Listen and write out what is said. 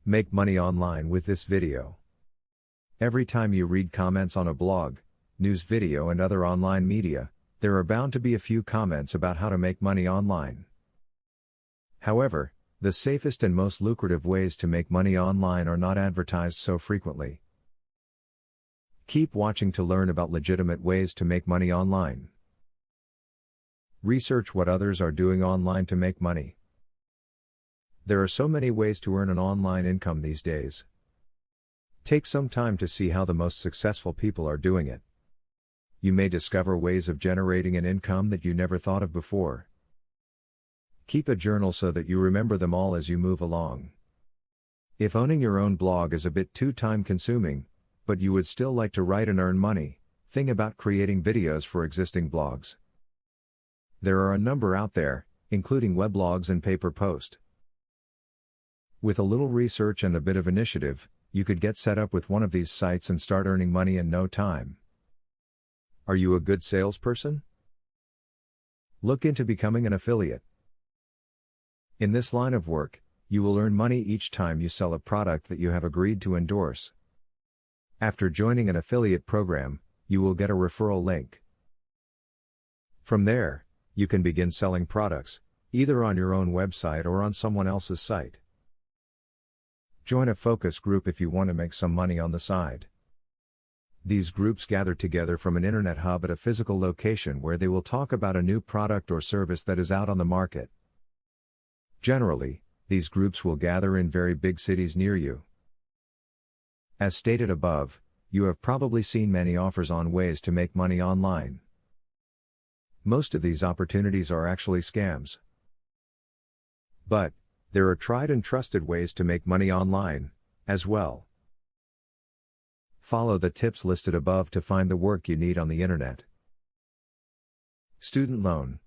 Make money online with this video. Every time you read comments on a blog, news video and other online media, there are bound to be a few comments about how to make money online. However, the safest and most lucrative ways to make money online are not advertised so frequently. Keep watching to learn about legitimate ways to make money online. Research what others are doing online to make money. There are so many ways to earn an online income these days. Take some time to see how the most successful people are doing it. You may discover ways of generating an income that you never thought of before. Keep a journal so that you remember them all as you move along. If owning your own blog is a bit too time-consuming, but you would still like to write and earn money, think about creating videos for existing blogs. There are a number out there, including weblogs and pay-per-post. With a little research and a bit of initiative, you could get set up with one of these sites and start earning money in no time. Are you a good salesperson? Look into becoming an affiliate. In this line of work, you will earn money each time you sell a product that you have agreed to endorse. After joining an affiliate program, you will get a referral link. From there, you can begin selling products, either on your own website or on someone else's site. Join a focus group if you want to make some money on the side. These groups gather together from an internet hub at a physical location where they will talk about a new product or service that is out on the market. Generally, these groups will gather in very big cities near you. As stated above, you have probably seen many offers on ways to make money online. Most of these opportunities are actually scams. But, there are tried and trusted ways to make money online, as well. Follow the tips listed above to find the work you need on the internet. Student loan.